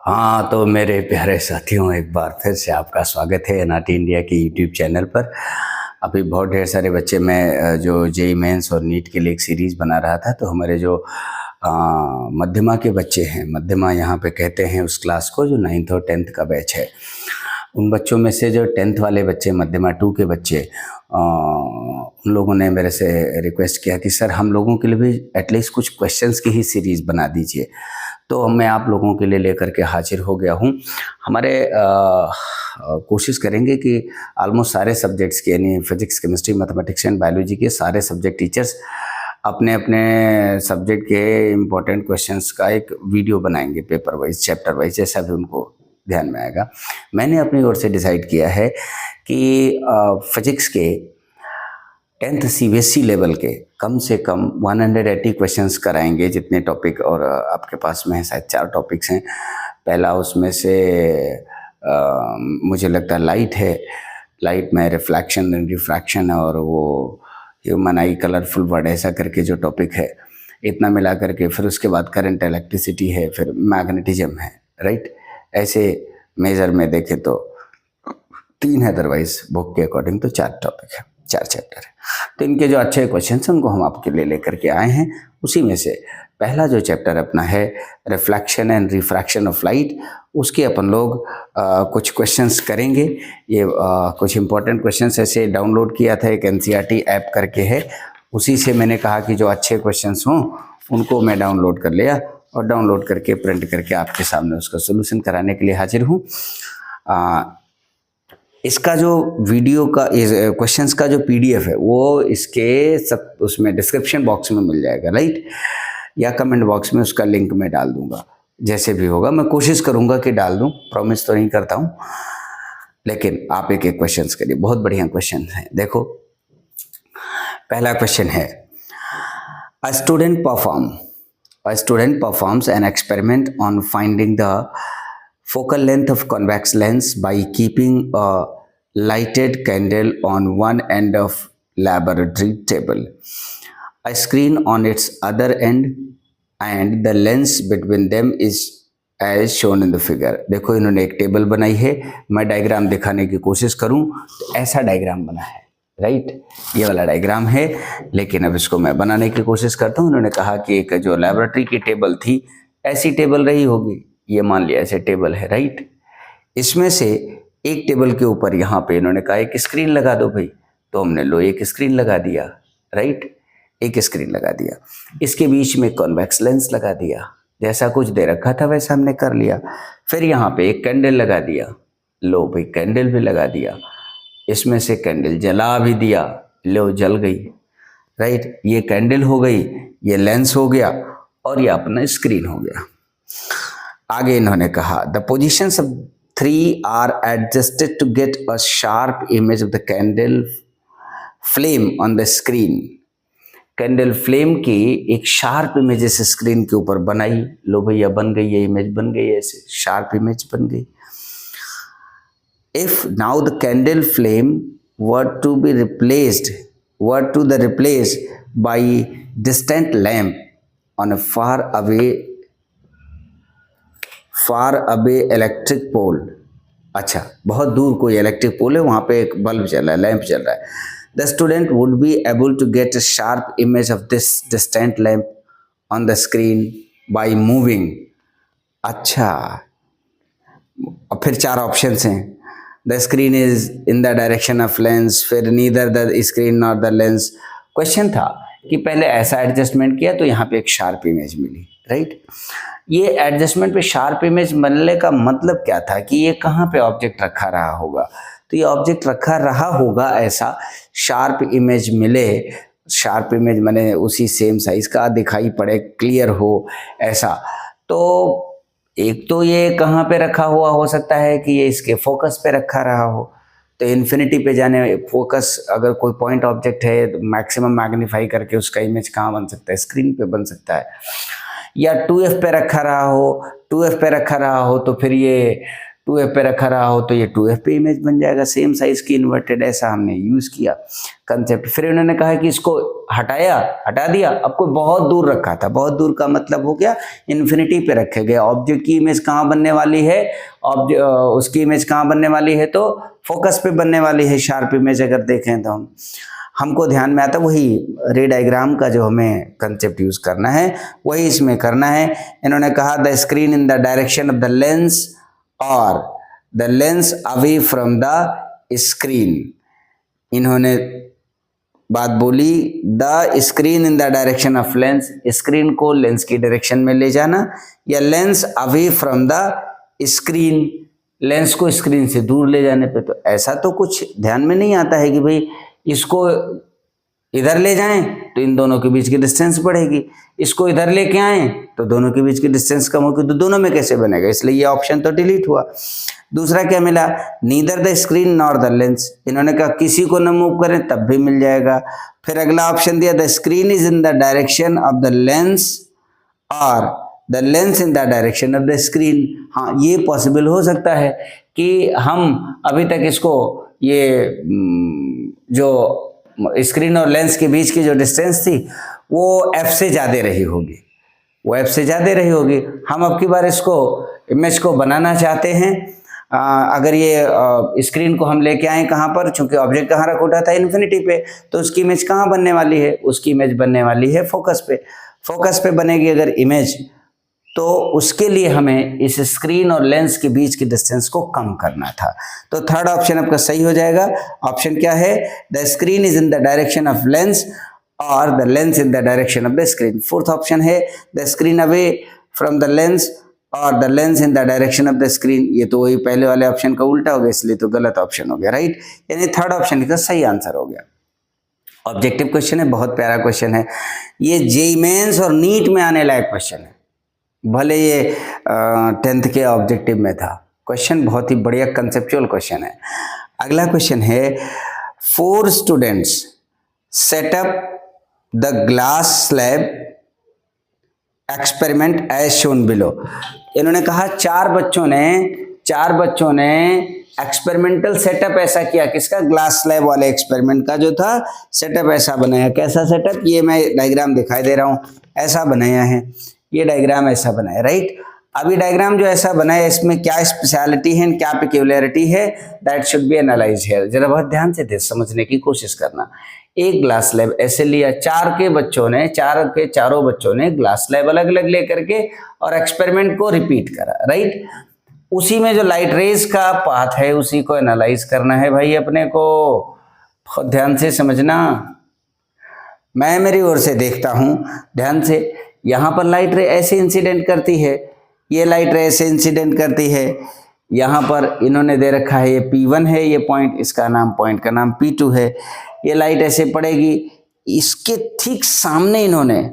हाँ, तो मेरे प्यारे साथियों, एक बार फिर से आपका स्वागत है एनआरटी इंडिया के यूट्यूब चैनल पर। अभी बहुत ढेर सारे बच्चे, मैं जो जेईई मेंस और नीट के लिए एक सीरीज़ बना रहा था, तो हमारे जो मध्यमा के बच्चे हैं, मध्यमा यहाँ पे कहते हैं उस क्लास को जो 9th और 10th का बैच है, उन बच्चों में से जो 10th वाले बच्चे, मध्यमा 2 के बच्चे, उन लोगों ने मेरे से रिक्वेस्ट किया कि सर हम लोगों के लिए भी एटलीस्ट कुछ क्वेश्चंस की ही सीरीज़ बना दीजिए। तो मैं आप लोगों के लिए लेकर के हाजिर हो गया हूँ। हमारे कोशिश करेंगे कि ऑलमोस्ट सारे सब्जेक्ट्स के, यानी physics, chemistry, mathematics and biology के सारे सब्जेक्ट टीचर्स अपने अपने सब्जेक्ट के इम्पोर्टेंट क्वेश्चंस का एक वीडियो बनाएंगे, पेपर वाइज, चैप्टर वाइज, जैसा भी उनको ध्यान में आएगा। मैंने अपनी ओर से डिसाइड किया है कि फिजिक्स के 10th सीबीएसई लेवल के कम से कम 180 क्वेश्चंस कराएंगे, जितने टॉपिक और आपके पास में है, शायद 4 टॉपिक्स हैं। पहला उसमें से मुझे लगता है लाइट है। लाइट में रिफ्लेक्शन एंड रिफ्रैक्शन है, और वो ह्यूमन आई कलरफुल वर्ड ऐसा करके जो टॉपिक है, इतना मिला करके। फिर उसके बाद करंट इलेक्ट्रिसिटी है, फिर मैग्नेटिज्म है, राइट। ऐसे मेजर में देखें तो 3 है, अदरवाइज बुक के अकॉर्डिंग तो 4 टॉपिक है, 4 चैप्टर है। तो इनके जो अच्छे क्वेश्चन हैं उनको हम आपके लिए लेकर के आए हैं। उसी में से पहला जो चैप्टर अपना है reflection and refraction of light, उसके अपन लोग कुछ क्वेश्चंस करेंगे। ये कुछ इंपॉर्टेंट क्वेश्चंस ऐसे डाउनलोड किया था, एक एनसीईआरटी ऐप करके है, उसी से मैंने कहा कि जो अच्छे क्वेश्चंस हों उनको मैं डाउनलोड कर लिया, और डाउनलोड करके प्रिंट करके आपके सामने उसका सोल्यूशन कराने के लिए हाजिर हूँ। इसका जो वीडियो का, क्वेश्चंस का जो पीडीएफ है, वो इसके सब उसमें डिस्क्रिप्शन बॉक्स में मिल जाएगा, राइट, या कमेंट बॉक्स में उसका लिंक मैं डाल दूंगा। जैसे भी होगा मैं कोशिश करूंगा कि डाल दूं, प्रॉमिस तो नहीं करता हूं, लेकिन आप एक एक क्वेश्चंस करिए। बहुत बढ़िया क्वेश्चन है। देखो, पहला क्वेश्चन है, a student performs an experiment on finding the focal length of convex lens by keeping a lighted candle on one end of laboratory table, a screen on its other end, and the lens between them is as shown in the figure। देखो, इन्होंने एक table बनाई है, मैं diagram दिखाने की कोशिश करूं तो ऐसा डायग्राम बना है, राइट। ये वाला डायग्राम है, लेकिन अब इसको मैं बनाने की कोशिश करता हूं। इन्होंने कहा कि एक जो लेबोरेटरी की टेबल थी, ऐसी टेबल रही होगी, ये मान लिया ऐसे टेबल है, राइट। इसमें से एक टेबल के ऊपर यहाँ पे इन्होंने कहा एक स्क्रीन लगा दो भाई, तो हमने लो एक स्क्रीन लगा दिया, राइट, एक स्क्रीन लगा दिया। इसके बीच में कॉन्वेक्स लेंस लगा दिया, जैसा कुछ दे रखा था वैसा हमने कर लिया। फिर यहाँ पे एक कैंडल लगा दिया, लो भाई कैंडल भी लगा दिया। इसमें से कैंडल जला भी दिया, लो जल गई, राइट। ये कैंडल हो गई, ये लेंस हो गया, और ये अपना स्क्रीन हो गया। आगे इन्होंने कहा the positions of 3 are adjusted to get a sharp image of the candle flame on the screen. Candle flame की एक शार्प इमेज इस स्क्रीन के ऊपर बनाई, लो भैया बन गई, ये इमेज बन गई, ऐसे शार्प इमेज बन गई। If now the candle flame were to the replaced by distant lamp on a far away electric pole. अच्छा, बहुत दूर कोई इलेक्ट्रिक पोल है, वहां पे एक बल्ब चल रहा है, लैंप चल रहा है। The student would be able to get a sharp image of this distant lamp on the screen by moving. अच्छा, और फिर 4 ऑप्शंस हैं। The screen is in the direction of lens, फिर neither the screen not the lens. Question था कि पहले ऐसा adjustment किया तो यहाँ पे एक शार्प इमेज मिली, राइट। ये एडजस्टमेंट पे शार्प इमेज बनने का मतलब क्या था कि ये कहाँ पे ऑब्जेक्ट रखा रहा होगा, तो ये ऑब्जेक्ट रखा रहा होगा ऐसा शार्प इमेज मिले। शार्प इमेज माने उसी सेम साइज का दिखाई पड़े, क्लियर हो ऐसा। तो एक तो ये कहाँ पे रखा हुआ हो सकता है कि ये इसके फोकस पे रखा रहा हो, तो इन्फिनिटी पे जाने फोकस, अगर कोई पॉइंट ऑब्जेक्ट है तो मैक्सिमम मैग्नीफाई करके उसका इमेज कहाँ बन सकता है, स्क्रीन पे बन सकता है। या 2f पे रखा रहा हो, 2f पे रखा रहा हो तो फिर ये 2f पे रखा रहा हो तो ये 2f पे इमेज बन जाएगा, सेम साइज की इन्वर्टेड, ऐसा हमने यूज किया कंसेप्ट। फिर उन्होंने कहा कि इसको हटा दिया, अब कोई बहुत दूर रखा था, बहुत दूर का मतलब हो गया इन्फिनिटी पे रखे गए। ऑब्जेक्ट की इमेज कहाँ बनने वाली है, उसकी इमेज कहाँ बनने वाली है, तो फोकस पे बनने वाली है, शार्प इमेज अगर देखें तो हमको ध्यान में आता वही रे डायग्राम का जो हमें कंसेप्ट यूज करना है वही इसमें करना है। इन्होंने कहा the screen in the direction of the lens और the lens away from the screen. इन्होंने बात बोली the screen in the direction of lens, screen को लेंस की डायरेक्शन में ले जाना, या lens away from the screen, lens को स्क्रीन से दूर ले जाने पे। तो ऐसा तो कुछ ध्यान में नहीं आता है कि भाई इसको इधर ले जाएं तो इन दोनों के बीच की डिस्टेंस बढ़ेगी, इसको इधर लेके आए तो दोनों के बीच की डिस्टेंस कम होगी, तो दोनों में कैसे बनेगा, इसलिए ये ऑप्शन तो डिलीट हुआ। दूसरा क्या मिला, neither the screen nor the lens, इन्होंने कहा किसी को न मूव करें तब भी मिल जाएगा। फिर अगला ऑप्शन दिया the screen is in the direction of the lens और the lens in the direction of the screen. हाँ, ये पॉसिबल हो सकता है कि हम अभी तक इसको ये जो स्क्रीन और लेंस के बीच की जो डिस्टेंस थी वो f से ज़्यादा रही होगी, वो f से ज़्यादा रही होगी। हम अब की बार इसको इमेज को बनाना चाहते हैं, अगर ये स्क्रीन को हम लेके आए कहाँ पर, चूंकि ऑब्जेक्ट कहाँ रखा उठा था इन्फिनिटी पे, तो उसकी इमेज कहाँ बनने वाली है, उसकी इमेज बनने वाली है फोकस पे। फोकस पे बनेगी अगर इमेज, तो उसके लिए हमें इस स्क्रीन और लेंस के बीच की डिस्टेंस को कम करना था। तो थर्ड ऑप्शन आपका सही हो जाएगा। ऑप्शन क्या है, the screen is in the direction of lens और the lens in the direction of the screen. Fourth option है the screen away from the lens और the lens in the direction of the screen. ये तो वही पहले वाले option का उल्टा हो गया, इसलिए तो गलत ऑप्शन हो गया, राइट। यानी थर्ड ऑप्शन का सही आंसर हो गया। ऑब्जेक्टिव क्वेश्चन है, बहुत प्यारा क्वेश्चन है ये, जेईई मेंस और नीट में आने लायक क्वेश्चन है, भले ये 10th के ऑब्जेक्टिव में था। क्वेश्चन बहुत ही बढ़िया कंसेप्चुअल क्वेश्चन है। अगला क्वेश्चन है 4 students set up the glass slab experiment as shown below. इन्होंने कहा चार बच्चों ने एक्सपेरिमेंटल सेटअप ऐसा किया, किसका, ग्लास स्लैब वाले एक्सपेरिमेंट का जो था सेटअप ऐसा बनाया। कैसा सेटअप, ये मैं डायग्राम दिखाई दे रहा हूँ, ऐसा बनाया है, ये डायग्राम ऐसा बनाया, राइट। अभी डायग्राम जो ऐसा बनाया इसमें क्या स्पेशलिटी है, क्या पेक्यूलियरिटी है, that should be analyse here. जरा बहुत ध्यान से समझने की कोशिश करना। एक ग्लास स्लैब ऐसे लिया, चारों बच्चों ने ग्लास स्लैब अलग अलग लेकर के और एक्सपेरिमेंट को रिपीट करा, राइट। उसी में जो लाइट रेज का पाथ है उसी को एनालाइज करना है भाई अपने को, बहुत ध्यान से समझना। मैं मेरी ओर से देखता हूं ध्यान से, यहाँ पर लाइट रे ऐसे इंसिडेंट करती है, ये लाइट रे ऐसे इंसिडेंट करती है, यहाँ पर इन्होंने दे रखा है ये P1 है, ये पॉइंट का नाम P2 है, ये लाइट ऐसे पड़ेगी, इसके ठीक सामने इन्होंने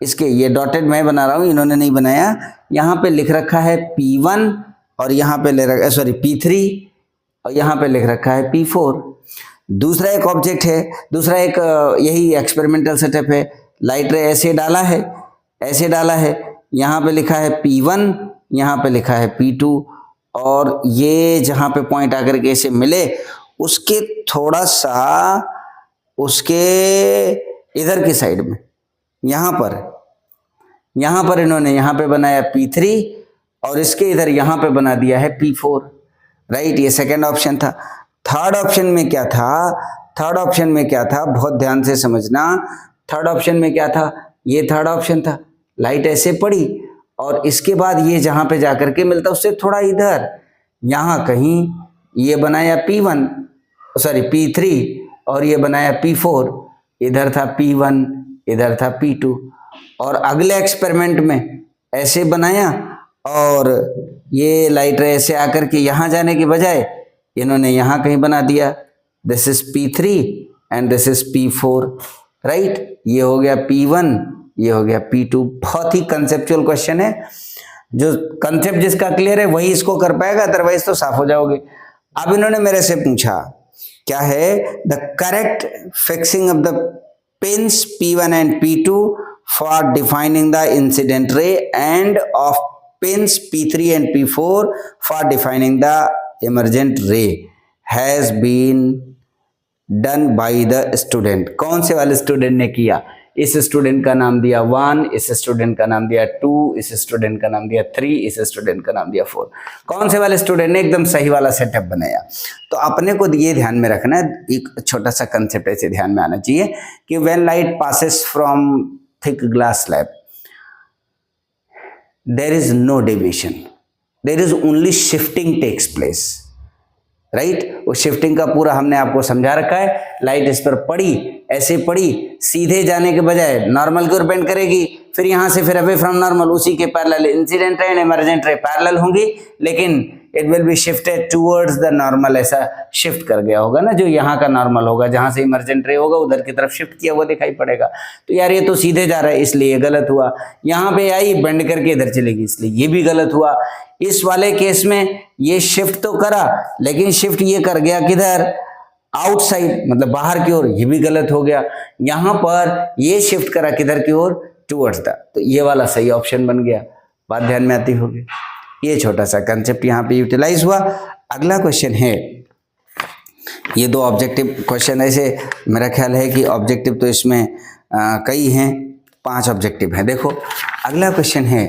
इसके, ये डॉटेड मैं बना रहा हूँ, इन्होंने नहीं बनाया, यहाँ पे लिख रखा है P1 और यहाँ पे P3 और यहाँ पे लिख रखा है P4। दूसरा एक ऑब्जेक्ट है, दूसरा एक यही एक्सपेरिमेंटल सेटअप है, लाइट रे ऐसे डाला है, यहाँ पे लिखा है P1, यहाँ पे लिखा है P2, और ये जहाँ पे पॉइंट आकर के ऐसे मिले उसके थोड़ा सा उसके इधर की साइड में यहाँ पर इन्होंने यहाँ पे बनाया P3 और इसके इधर यहाँ पे बना दिया है P4, राइट। ये सेकंड ऑप्शन था। थर्ड ऑप्शन में क्या था, बहुत ध्यान से समझना। थर्ड ऑप्शन में क्या था, ये थर्ड ऑप्शन था, लाइट ऐसे पड़ी और इसके बाद ये जहां पे जाकर के मिलता उससे थोड़ा इधर यहाँ कहीं ये बनाया P3 और ये बनाया P4, इधर था P1, इधर था P2, और अगले एक्सपेरिमेंट में ऐसे बनाया और ये लाइट रे ऐसे आकर के यहाँ जाने के बजाय इन्होंने यहाँ कहीं बना दिया, this is P3 and this is P4, right. ये हो गया P1, ये हो गया P2। बहुत ही कंसेप्चुअल क्वेश्चन है, जो कंसेप्ट जिसका क्लियर है वही इसको कर पाएगा, अदरवाइज तो साफ हो जाओगे। अब इन्होंने मेरे से पूछा क्या है, the correct fixing of the pins P1 and P2 for defining the incident ray end of pins P3 and P4 for defining the emergent ray has been done by the student. कौन से वाले student ने किया? इस student का नाम दिया 1, इस स्टूडेंट का नाम दिया 2, इस स्टूडेंट का नाम दिया 3, इस स्टूडेंट का नाम दिया 4। कौन से वाले स्टूडेंट ने एकदम सही वाला सेटअप बनाया? तो अपने को ये ध्यान में रखना है, एक छोटा सा कंसेप्ट ऐसे ध्यान में आना चाहिए कि when light passes from thick glass slab there is no deviation, there is only shifting takes place, right. उस शिफ्टिंग का पूरा हमने आपको समझा रखा है। लाइट इस पर पड़ी, ऐसे पड़ी, सीधे जाने के बजाय नॉर्मल की ओर बेंड करेगी, फिर यहां से फिर अवे फ्रॉम नॉर्मल, उसी के parallel incident ray and emergent ray parallel होंगी, लेकिन it will be shifted towards the normal. ऐसा शिफ्ट कर गया होगा ना, जो यहाँ का नॉर्मल होगा, जहां से इमर्जेंट रे होगा उधर की तरफ शिफ्ट किया हुआ दिखाई पड़ेगा। तो यार ये तो सीधे जा रहा है इसलिए गलत हुआ, यहाँ पे आई बेंड करके इधर चलेगी इसलिए ये भी गलत हुआ। इस वाले केस में ये शिफ्ट तो करा, लेकिन शिफ्ट ये कर गया किधर? आउटसाइड, मतलब बाहर की ओर, ये भी गलत हो गया। यहां पर ये शिफ्ट करा किधर की ओर? टुवर्ड्स द, तो ये वाला सही ऑप्शन बन गया। बात ध्यान में आती होगी। ये छोटा सा कंसेप्ट यहाँ पे यूटिलाइज हुआ। अगला क्वेश्चन है, ये दो ऑब्जेक्टिव क्वेश्चन, ऐसे मेरा ख्याल है कि ऑब्जेक्टिव तो इसमें कई हैं, 5 ऑब्जेक्टिव हैं। देखो अगला क्वेश्चन है,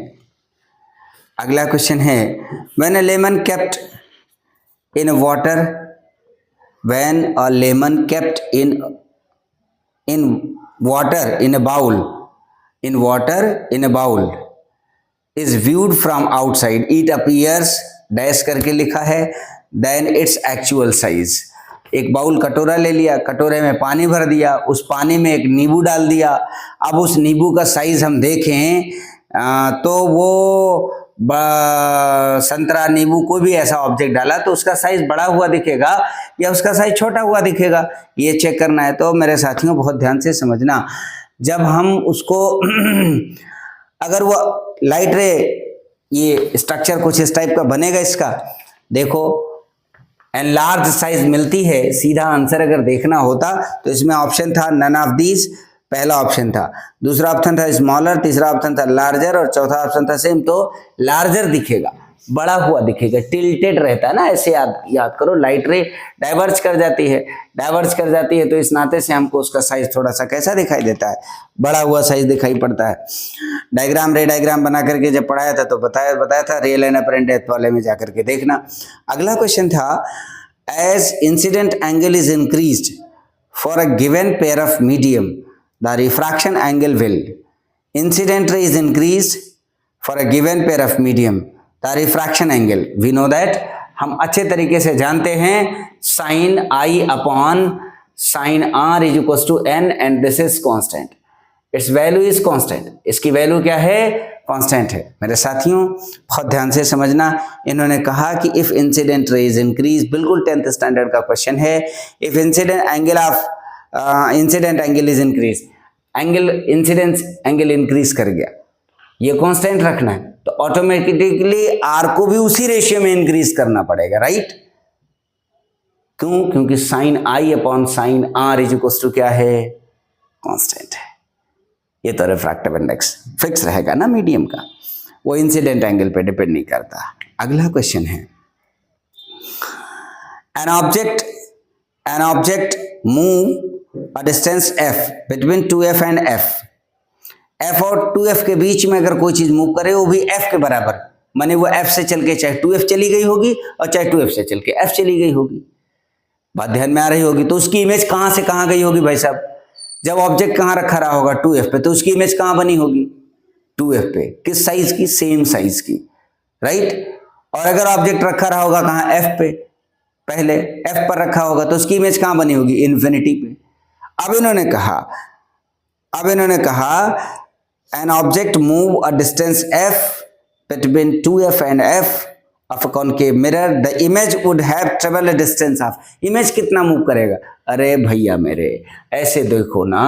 अगला क्वेश्चन है when a lemon kept in water, when a lemon kept in water in a bowl, in water in a bowl is viewed from outside, it appears dash करके लिखा है, then its actual size। एक bowl कटोरा ले लिया, कटोरे में पानी भर दिया, उस पानी में एक नींबू डाल दिया। अब उस नींबू का साइज हम देखें तो वो संतरा नींबू कोई भी ऐसा ऑब्जेक्ट डाला तो उसका साइज बड़ा हुआ दिखेगा या उसका साइज छोटा हुआ दिखेगा, ये चेक करना है। तो मेरे साथियों बहुत ध्यान से समझना, जब हम उसको अगर वो लाइट रे, ये स्ट्रक्चर कुछ इस टाइप का बनेगा इसका, देखो एनलार्ज साइज मिलती है। सीधा आंसर अगर देखना होता तो इसमें ऑप्शन था नन ऑफ दीज, पहला ऑप्शन था, दूसरा ऑप्शन था स्मॉलर, तीसरा ऑप्शन था लार्जर और चौथा ऑप्शन था सेम। तो लार्जर दिखेगा, बड़ा हुआ दिखेगा, टिल्टेड रहता है ना, ऐसे याद करो। लाइट रे डाइवर्ज कर जाती है, डाइवर्ज कर जाती है, तो इस नाते से हमको उसका साइज थोड़ा सा कैसा दिखाई देता है? बड़ा हुआ साइज दिखाई पड़ता है। डायग्राम रे डायग्राम बना करके जब पढ़ाया था तो बताया था, रियल एंड अपरेंट डेप्थ वाले में जाकर के देखना। अगला क्वेश्चन था as incident angle is increased for a given pair of medium the refraction angle will, incident ray is increased for a given pair of medium, the refraction angle we know that, हम अच्छे तरीके से जानते हैं sin I upon sin r is equals to n and this is constant, its value is constant। इसकी value क्या है? Constant है। मेरे साथियों बहुत ध्यान से समझना, इन्होंने कहा कि if incident ray is increase, बिल्कुल 10th स्टैंडर्ड का क्वेश्चन है। If incident angle of incident angle is increase, angle incidence angle increase कर गया, ये कांस्टेंट रखना है, तो ऑटोमेटिकली आर को भी उसी रेशियो में इंक्रीज करना पड़ेगा, राइट। क्यों? क्योंकि sine I upon sine R is equal to क्या है? कांस्टेंट है। ये तो रिफ्रैक्टिव इंडेक्स फिक्स रहेगा ना मीडियम का, वो इंसिडेंट एंगल पे डिपेंड नहीं करता। अगला क्वेश्चन है N object move a distance f between 2f and f, f और 2f के बीच में अगर कोई चीज मूव करे वो भी f के बराबर, माने वो f से चल के चाहे 2f चली गई होगी और चाहे 2f से चल के f चली गई होगी। बात ध्यान में आ रही होगी। तो उसकी इमेज कहां से कहां गई होगी भाई साहब? जब ऑब्जेक्ट कहां रखा रहा होगा 2f पे, तो उसकी इमेज कहां बनी होगी? 2f पे। किस साइज की? सेम साइज की, राइट। और अगर ऑब्जेक्ट रखा रहा होगा कहां? f पे, पहले f पर रखा होगा, तो उसकी इमेज कहां बनी होगी? इन्फिनिटी पे। अब इन्होंने कहा N object move a distance f between 2f and f of a concave mirror, the image would have traveled a distance of, image कितना मूव करेगा? अरे भैया मेरे, ऐसे देखो ना,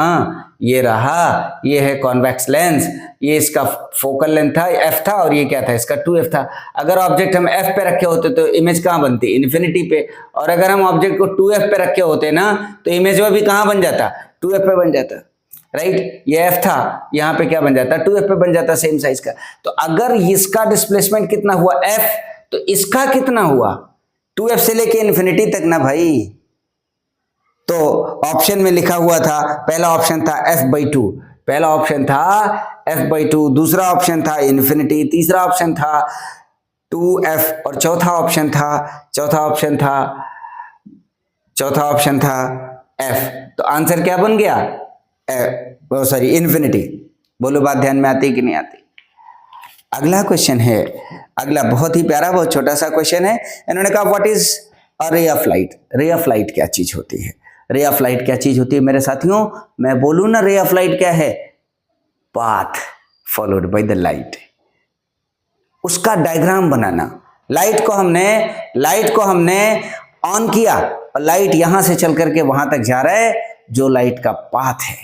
ये रहा, ये है कॉन्वेक्स लेंस, ये इसका फोकल लेंथ था f था और ये क्या था? इसका 2f था। अगर ऑब्जेक्ट हम f पे रखे होते तो इमेज कहाँ बनती? इन्फिनिटी पे। और अगर हम ऑब्जेक्ट को 2f पे रखे होते ना तो इमेज वो भी कहाँ बन जाता? 2f पे बन जाता। राइट, ये एफ था, यहाँ पे क्या बन जाता, 2f पे बन जाता सेम साइज का। तो अगर इसका डिस्प्लेसमेंट कितना हुआ f, तो इसका कितना हुआ 2f से लेके इन्फिनिटी तक ना भाई। तो ऑप्शन में लिखा हुआ था, पहला ऑप्शन था f/2, पहला ऑप्शन था f/2, दूसरा ऑप्शन था इन्फिनिटी, तीसरा ऑप्शन था 2f और चौथा ऑप्शन था f। तो आंसर क्या बन गया, सॉरी इन्फिनिटी। बोलो बात ध्यान में आती कि नहीं आती। अगला क्वेश्चन है, अगला बहुत ही प्यारा, बहुत छोटा सा क्वेश्चन है। इन्होंने कहा what is a ray of light. Ray of light क्या चीज होती है, रे ऑफ लाइट क्या चीज होती है मेरे साथियों। मैं बोलूं ना रे ऑफ लाइट क्या है, path followed by the light, उसका डायग्राम बनाना। लाइट को हमने ऑन किया और लाइट यहां से चल करके वहां तक जा रहा है, जो लाइट का पाथ है,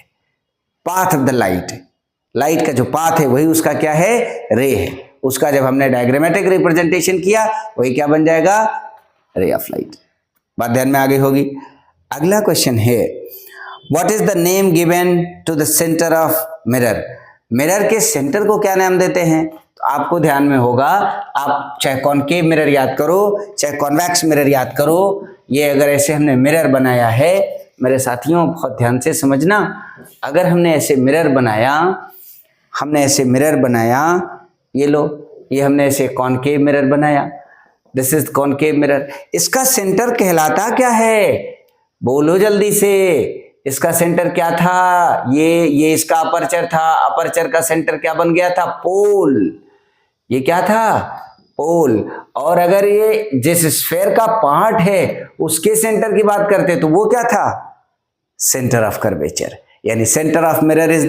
path of the light, light का जो पाथ है वही उसका क्या है, रे है। उसका जब हमने डायग्रामेटिक रिप्रेजेंटेशन किया वही क्या बन जाएगा, रे ऑफ लाइट। बात ध्यान में आ गई होगी। अगला क्वेश्चन है what is the name given to the centre of mirror. Mirror के सेंटर को क्या नाम देते हैं, तो आपको ध्यान में होगा, आप चाहे कॉनकेव मिरर याद करो चाहे कॉन्वेक्स मिरर याद करो, ये अगर ऐसे हमने मिरर बनाया है मेरे साथियों, बहुत ध्यान से समझना, अगर हमने ऐसे मिरर बनाया, ये लो, ये हमने ऐसे कॉनकेव मिरर बनाया, दिस इज कॉनकेव मिरर, इसका सेंटर कहलाता क्या है, बोलो जल्दी से, इसका सेंटर क्या था, ये इसका अपर्चर था, अपर्चर का सेंटर क्या बन गया था, पोल, ये क्या था, पोल। और अगर ये जिस स्फेयर का पार्ट है उसके सेंटर की बात करते तो वो क्या था, सेंटर ऑफ कर्वेचर। यानी centre of mirror is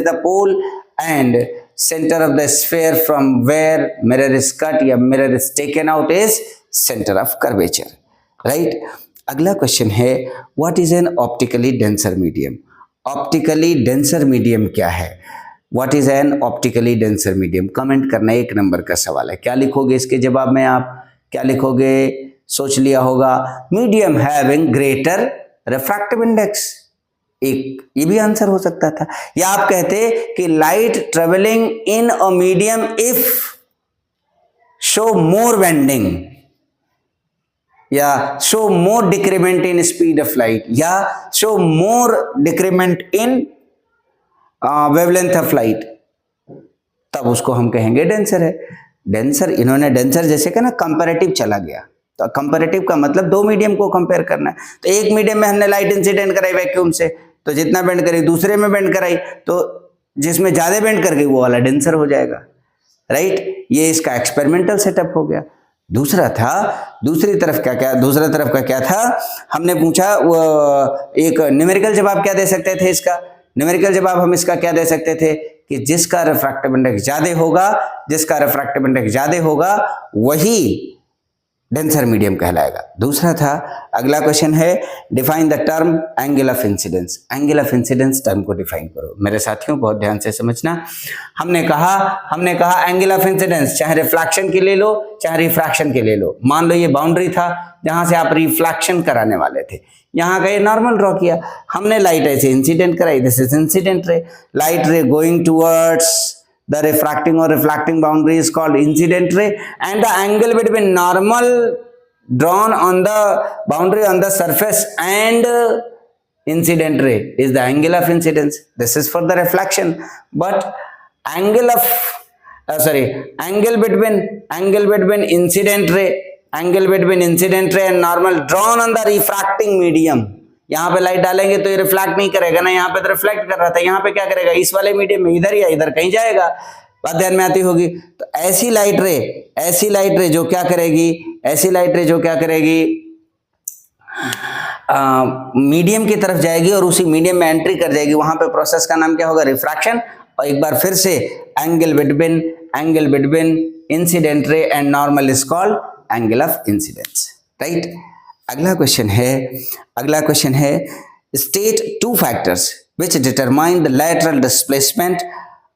the pole and centre of the sphere from where mirror is cut या mirror is taken out is centre of curvature, right. अगला क्वेश्चन है what is an optically denser medium. Optically denser medium क्या है, what is an optically denser medium, comment करना, 1 number का सवाल है। क्या लिखोगे इसके जवाब में, आप क्या लिखोगे, सोच लिया होगा, medium having greater refractive index, एक ये भी आंसर हो सकता था। या आप कहते कि light travelling in a medium if show more bending या show more decrement in speed of light या show more decrement in wavelength of light, तब उसको हम कहेंगे डेंसर है। डेंसर, इन्होंने डेंसर जैसे का ना कंपैरेटिव चला गया, तो कंपैरेटिव का मतलब 2 मीडियम को कंपेयर करना है। तो एक मीडियम में हमने लाइट इंसिडेंट कराई वैक्यूम से, तो जितना बेंड करी, दूसरे में बेंड कराई तो जिसमें ज्यादा बेंड कर गई वो वाला डेंसर हो जाएगा, राइट। ये इसका एक्सपेरिमेंटल सेटअप हो गया। दूसरा तरफ का क्या था, हमने पूछा वो एक न्यूमेरिकल जवाब क्या दे सकते थे इसका, न्यूमेरिकल जवाब हम इसका क्या दे सकते थे कि जिसका रिफ्रैक्टिव इंडेक्स ज्यादा होगा वही डेंसर मीडियम कहलाएगा। दूसरा था, अगला क्वेश्चन है define the term angle of incidence. Angle of incidence term को डिफाइन करो मेरे साथियों, बहुत ध्यान से समझना। हमने कहा एंगल ऑफ इंसिडेंस चाहे रिफ्लेक्शन के ले लो चाहे रिफ्रैक्शन के ले लो। मान लो ये बाउंड्री था जहां से आप रिफ्लेक्शन कराने वाले थे, यहाँ का ये नॉर्मल ड्रॉ किया, हमने लाइट ऐसे इंसिडेंट कराई, this is incident ray, light रे going towards the refracting boundary is called incident ray, and the angle between normal drawn on the boundary on the surface and incident ray is the angle of incidence. This is for the reflection, but angle between incident ray and normal drawn on the refracting medium, यहाँ पे light डालेंगे तो ये reflect नहीं करेगा ना, यहाँ पे तो रिफ्लेक्ट कर रहा था, यहाँ पे क्या करेगा, इस वाले मीडियम में इधर या इधर कहीं जाएगा, बात ध्यान में आती होगी। तो ऐसी लाइट रे जो क्या करेगी, मीडियम की तरफ जाएगी और उसी मीडियम में एंट्री कर जाएगी, वहां पे प्रोसेस का नाम क्या होगा, रिफ्रैक्शन। और एक बार फिर से angle between incident ray and normal is called angle of incidence, right. अगला क्वेश्चन है state 2 factors which determine the lateral displacement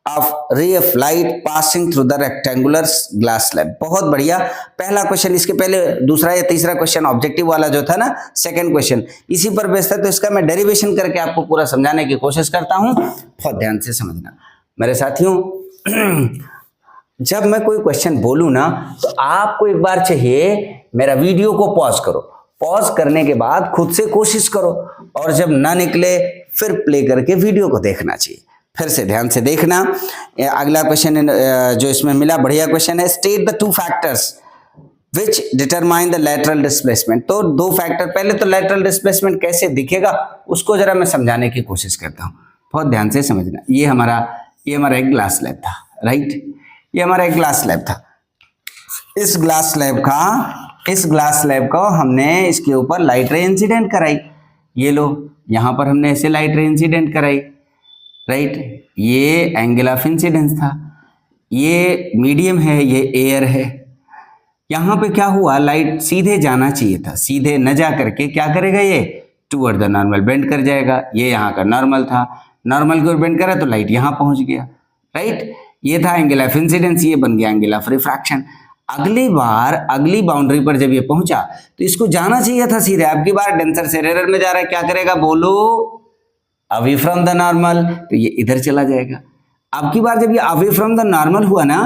of ray of light passing through the rectangular glass slab. बहुत बढ़िया। पहला question, इसके पहले दूसरा या तीसरा क्वेश्चन ऑब्जेक्टिव वाला जो था ना, सेकंड क्वेश्चन इसी पर बेस्ड था, तो इसका मैं डेरिवेशन करके आपको पूरा समझाने की कोशिश करता हूं, बहुत ध्यान से समझना मेरे साथियों। जब मैं कोई क्वेश्चन बोलूं ना, तो आपको एक बार चाहिए मेरा वीडियो को पॉज करो, पॉज करने के बाद खुद से कोशिश करो, और जब ना निकले फिर प्ले करके वीडियो को देखना चाहिए। फिर से ध्यान से देखना। अगला क्वेश्चन जो इसमें मिला, बढ़िया क्वेश्चन है। State the two factors which determine the lateral displacement. तो दो फैक्टर, पहले तो लैटरल डिस्प्लेसमेंट कैसे दिखेगा उसको जरा मैं समझाने की कोशिश करता हूं, बहुत ध्यान से समझना। ये हमारा एक ग्लास स्लैब था, राइट, ये हमारा एक ग्लास स्लैब था। इस ग्लास स्लैब को हमने इसके ऊपर लाइट रे इंसिडेंट कराई, ये लो यहां पर हमने ऐसे लाइट रे इंसिडेंट कराई, राइट, ये एंगल ऑफ इंसिडेंस था, ये मीडियम है, ये एयर है। यहां पे क्या हुआ, लाइट सीधे जाना चाहिए था, सीधे न जा करके क्या करेगा, ये टूवर्ड द नॉर्मल बेंड कर जाएगा। ये यहाँ का नॉर्मल था, नॉर्मल की ओर बेंड करा तो लाइट यहां पहुंच गया, राइट। ये था एंगल ऑफ इंसिडेंस, ये बन गया एंगल ऑफ रिफ्रैक्शन। अगली बार अगली बाउंड्री पर जब ये पहुंचा तो इसको जाना चाहिए था सीधे, अब की बार डेंसर से रेयर में जा रहा है, क्या करेगा बोलो, अवे फ्रॉम द नॉर्मल, तो ये इधर चला जाएगा। अब की बार जब ये अवे फ्रॉम द नॉर्मल हुआ ना,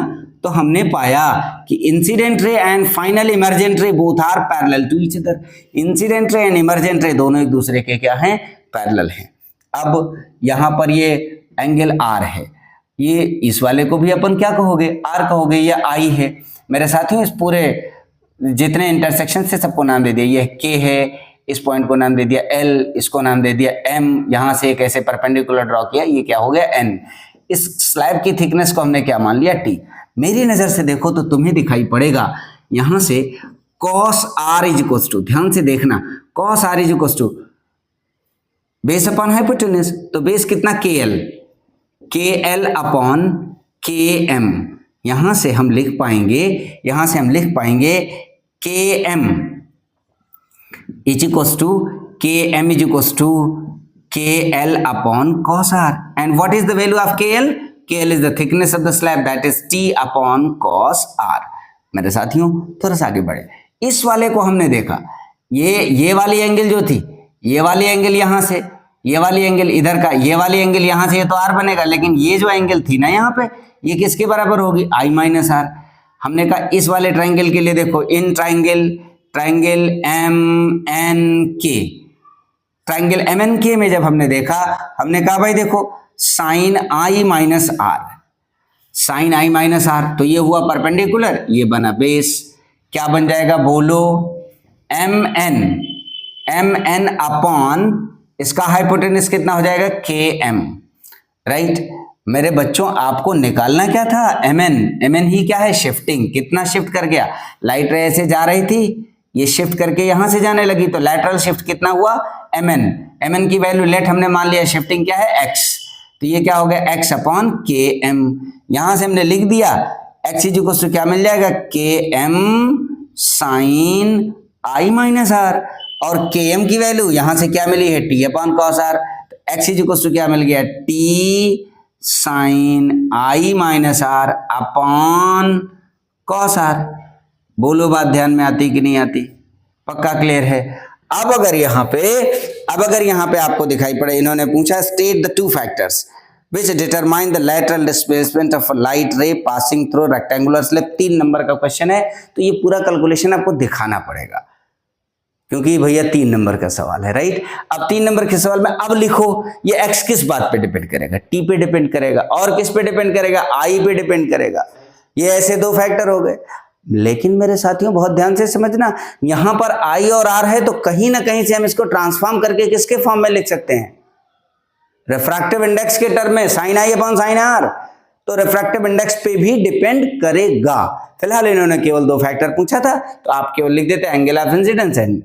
तो हमने पाया कि incident ray and final emergent ray both are parallel to each other. Incident ray and emergent ray दोनों एक दूसरे के क्या हैं, पैरेलल हैं। अब यहां पर ये एंगल आर है, ये इस वाले को भी अपन क्या कहोगे, आर कहोगे, ये आई है। मेरे साथियों इस पूरे जितने इंटरसेक्शन से सबको नाम दे दिया, ये के है, इस पॉइंट को नाम दे दिया एल, इसको नाम दे दिया एम, यहां से एक ऐसे परपेंडिकुलर ड्रॉ किया, ये क्या हो गया एन। इस स्लैब की थिकनेस को हमने क्या मान लिया, टी। मेरी नजर से देखो तो तुम्हें दिखाई पड़ेगा यहां से cos r is equals to, ध्यान से देखना, cos r is equals to base upon hypotenuse, तो बेस कितना KL अपॉन KM। यहां से हम लिख पाएंगे KM is equals to KM is equals to KL upon cos r, and what is the value of KL? KL is the thickness of the slab, that is T upon cos r। मेरे साथियों थोड़ा सा आगे बढ़े, इस वाले को हमने देखा, ये वाली एंगल जो थी, ये वाली एंगल यहां से, ये वाली एंगल इधर का, ये वाली एंगल यहां से, ये तो r बनेगा, लेकिन ये जो एंगल थी ना यहाँ पे, ये किसके बराबर होगी, I माइनस r। हमने कहा इस वाले ट्राइंगल के लिए देखो, in triangle MNK, triangle MNK में जब हमने देखा, हमने कहा भाई देखो साइन I माइनस आर, तो ये हुआ परपेंडिकुलर, ये बना बेस, क्या बन जाएगा बोलो, MN अपॉन इसका हाइपोटेन्यूज कितना हो जाएगा, KM, राइट। मेरे बच्चों आपको निकालना क्या था, MN ही क्या है, शिफ्टिंग, कितना शिफ्ट कर गया, लाइट रे ऐसे जा रही थी, ये शिफ्ट करके यहां से जाने लगी, तो लैटरल शिफ्ट कितना हुआ, MN की वैल्यू लेट हमने मान लिया, शिफ्टिंग क्या है x, तो ये क्या हो गया x अपॉन KM। यहां से हमने लिख दिया x इज इक्वल टू क्या मिल जाएगा, KM sine I minus R, और KM की वैल्यू यहां से क्या मिली है, T अपॉन कॉस आर, तो x इज इक्वल टू क्या मिल गया, T sine I minus R upon cos R. बोलो बात ध्यान में आती कि नहीं आती, पक्का क्लियर है। अब अगर यहाँ पे आपको दिखाई पड़े, इन्होंने पूछा state the two factors which determine the lateral displacement of light रे passing through rectangular slab, 3 number का क्वेश्चन है, तो ये पूरा कैलकुलेशन आपको दिखाना पड़ेगा, क्योंकि भैया 3 नंबर का सवाल है, राइट। अब 3 नंबर के सवाल में अब लिखो, ये x किस बात पे डिपेंड करेगा, t पे डिपेंड करेगा, और किस पे डिपेंड करेगा, I पे डिपेंड करेगा। ये ऐसे 2 फैक्टर हो गए, लेकिन मेरे साथियों बहुत ध्यान से समझना, यहां पर I और R है, तो कहीं ना कहीं से हम इसको ट्रांसफॉर्म करके किसके फॉर्म में लिख सकते हैं, रिफ्रैक्टिव इंडेक्स के टर्म में, sine I upon sine R, तो रिफ्रैक्टिव इंडेक्स पे भी डिपेंड करेगा। फिलहाल इन्होंने केवल 2 फैक्टर पूछा था, तो आप केवल लिख देते angle of incidence and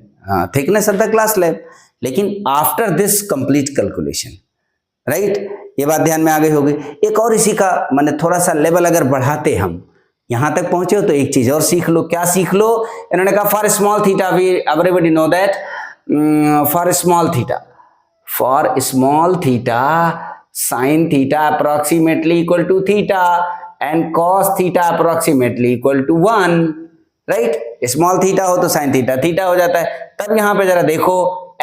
thickness of the glass slab, लेकिन after this complete calculation, right, ये बात ध्यान में आ गई होगी। एक और इसी का मैंने थोड़ा सा लेवल अगर बढ़ाते, हम यहां तक पहुंचे हो तो एक चीज और सीख लो, क्या सीख लो, इन्होंने कहा for small theta, we everybody know that for small theta sin theta approximately equal to theta and cos theta approximately equal to 1, right. Small theta हो तो साइन थीटा थीटा हो जाता है। तब यहां पे जरा देखो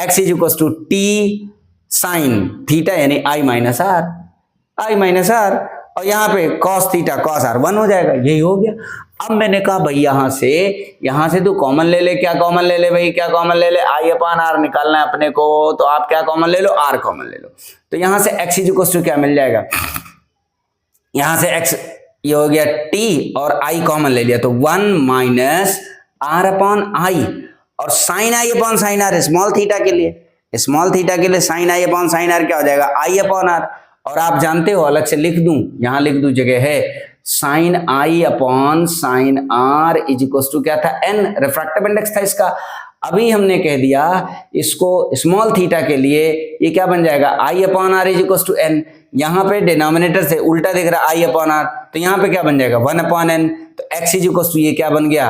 x is equal to T sine theta यानी i माइनस आर, और यहाँ पे cos थीटा cos r 1 हो जाएगा, यही हो गया। अब मैंने कहा भाई यहां से तू कॉमन ले ले, क्या कॉमन ले ले भाई, क्या कॉमन ले ले, आई अपान आर निकालना है अपने को, तो आप क्या कॉमन ले लो, आर कॉमन ले लो। तो यहां से x इज इक्वल टू क्या मिल जाएगा, यहां से x ये हो गया t और i कॉमन ले लिया तो 1 माइनस आर अपॉन आई, और sine I upon sine R small theta के लिए sine I upon sine R क्या हो जाएगा, आई अपॉन आर। और आप जानते हो अलग से लिख दूं, यहां लिख दूं जगह है, sine I upon sine R is equal to क्या था, एन रिफ्रैक्टिव इंडेक्स था इसका। अभी हमने कह दिया इसको स्मॉल थीटा के लिए ये क्या बन जाएगा, I upon R is equal to N. यहां पे डिनोमिनेटर से उल्टा दिख रहा है आई अपॉन आर, तो यहां पे क्या बन जाएगा 1 अपॉन एन। तो एक्स इज इक्वल टू ये क्या बन गया,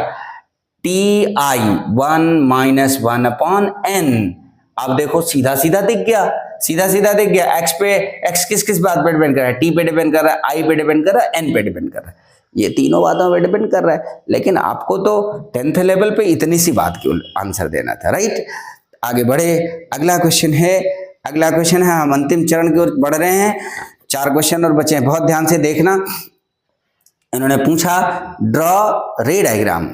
T I 1 minus 1 upon N. अब देखो सीधा सीधा दिख गया, एक्स पे एक्स किस किस बात पे डिपेंड कर रहा है, टी पे डिपेंड कर रहा है, आई पे डिपेंड कर रहा है, एन पे डिपेंड कर रहा है, ये तीनों बातों पे डिपेंड कर रहा है। लेकिन आपको तो 10th लेवल पे इतनी सी बात की आंसर देना था, राइट। आगे बढ़े, अगला क्वेश्चन है, हम अंतिम चरण की ओर बढ़ रहे हैं। 4 क्वेश्चन और बचे हैं, बहुत ध्यान से देखना। इन्होंने पूछा ड्रॉ रे diagram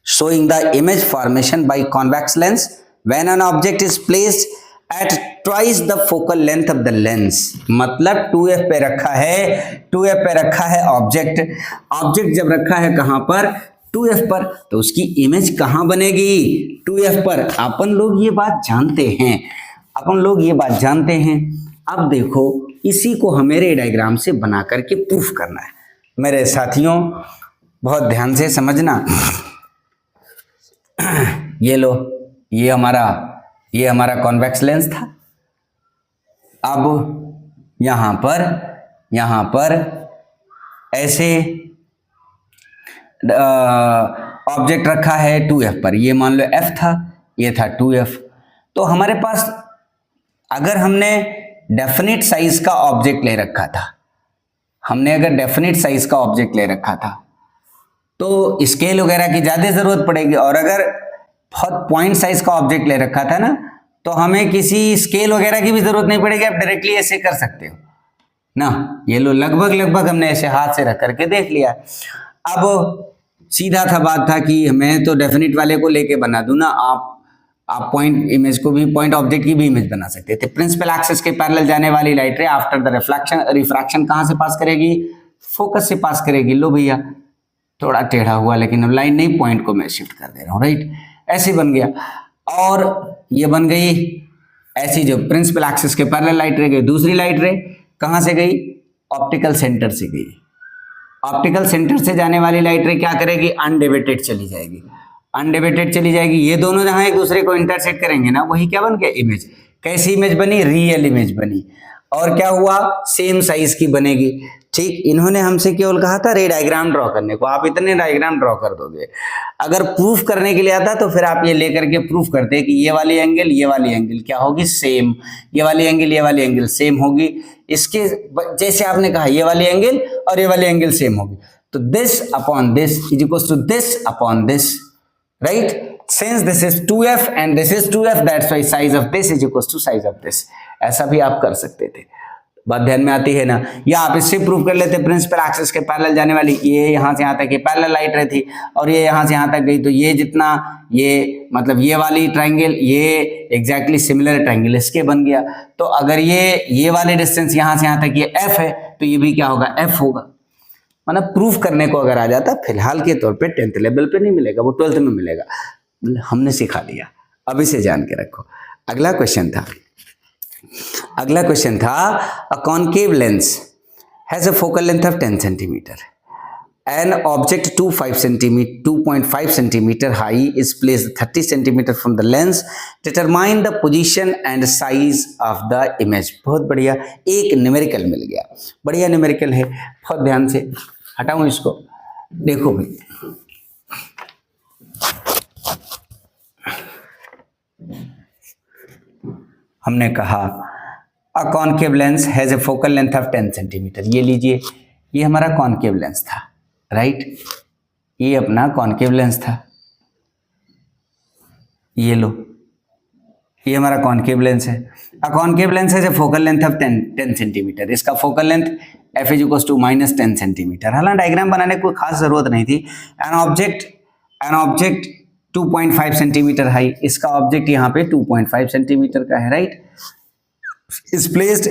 showing the image formation by convex lens when an object is placed at twice the focal length of the lens। मतलब 2f पे रखा है ऑब्जेक्ट जब रखा है कहां पर, 2f पर, तो उसकी इमेज कहां बनेगी, 2f पर। अपन लोग ये बात जानते हैं। अब देखो इसी को हमें रे डायग्राम से बना करके प्रूफ करना है। मेरे साथियों बहुत ध्यान से समझना, ये लो, ये हमारा कॉन्वेक्स लेंस था। अब यहां पर ऐसे ऑब्जेक्ट रखा है 2f पर, ये मान लो f था, ये था 2f। तो हमारे पास अगर हमने डेफिनेट साइज का ऑब्जेक्ट ले रखा था, तो स्केल वगैरह की ज्यादा जरूरत पड़ेगी। और अगर बहुत पॉइंट साइज का ऑब्जेक्ट ले रखा था ना, तो हमें किसी स्केल वगैरह की भी जरूरत नहीं पड़ेगी, आप डायरेक्टली ऐसे कर सकते हो ना। ये लो लगभग हमने ऐसे हाथ से रख करके देख लिया। अब सीधा था बात था कि मैं तो डेफिनेट वाले को लेके बना दूं ना, आप पॉइंट इमेज को भी, पॉइंट ऑब्जेक्ट की भी इमेज बना सकते थे। प्रिंसिपल एक्सिस के पैरेलल जाने वाली लाइट रे आफ्टर द रिफ्रैक्शन कहां से पास करेगी, फोकस से पास करेगी। लो भैया थोड़ा टेढ़ा हुआ, लेकिन अब लाइन नहीं, पॉइंट को मैं शिफ्ट कर दे रहा हूं, राइट। ऐसे बन गया, और ये बन गई ऐसी जो प्रिंसिपल एक्सिस के पैरेलल लाइट रे गई। दूसरी लाइट रे कहां से गई, ऑप्टिकल सेंटर से गई। ऑप्टिकल सेंटर से जाने वाली लाइट रे क्या करेगी, अनडिवेटेड चली जाएगी। ये दोनों जहां एक दूसरे को इंटरसेक्ट करेंगे ना, वही क्या बन गया, इमेज। कैसी इमेज बनी, रियल इमेज बनी। और क्या हुआ, सेम साइज की बनेगी। ठीक, इन्होंने हमसे केवल कहा था रे डायग्राम ड्रॉ करने को, आप इतने डायग्राम ड्रॉ कर दोगे। अगर प्रूफ करने के लिए आता तो फिर आप ये लेकर के प्रूफ करते कि ये वाली एंगल क्या होगी, सेम। ये वाली एंगल सेम होगी। इसके जैसे आपने कहा ये वाली एंगल और ये वाली एंगल सेम होगी, तो this upon this is equal to this upon this, right. Since this is 2f and this is 2f, that's why size of this is equals to size of this। ऐसा भी आप कर सकते थे, बात ध्यान में आती है ना। या आप इससे प्रूव कर लेते, प्रिंसिपल एक्सिस के पैरेलल जाने वाली ये यहां से यहां तक ये पैरेलल लाइट रे थी, और ये यहां से यहां तक गई, तो ये जितना ये मतलब ये वाली ट्रायंगल, ये एग्जैक्टली सिमिलर ट्रायंगल इसके बन गया। तो अगर ये वाले डिस्टेंस यहां से यहां तक ये f है, तो ये भी क्या होगा, f होगा। मतलब प्रूफ करने को अगर आ जाता, फिलहाल के तौर पे 10th लेवल पे नहीं मिलेगा, वो 12th में मिलेगा। हमने सिखा दिया, अब इसे जान के रखो। अगला क्वेश्चन था अ concave lens has a focal length of 10 centimetre, N object 2.5 centimetre high is placed 30 centimetre from the lens, determine the position and size of the image. बहुत बढ़िया, एक न्यूमेरिकल मिल गया, बढ़िया न्यूमेरिकल है। बहुत ध्यान से हटाऊं इसको, देखो भाई, हमने कहा अ concave lens has a focal length of 10 centimetre. ये लीजिए, ये हमारा कॉनकेव लेंस था, राइट, ये अपना कॉनकेव लेंस था, ये लो, ये हमारा कॉनकेव लेंस है। अ कॉनकेव लेंस है फोकल लेंथ ऑफ 10 सेंटीमीटर। इसका focal length F is equal to -10 centimetre. हालांकि डायग्राम बनाने की कोई खास जरूरत नहीं थी। एन ऑब्जेक्ट 2.5 सेंटीमीटर हाई, इसका ऑब्जेक्ट यहाँ पे 2.5 सेंटीमीटर का है, right, is placed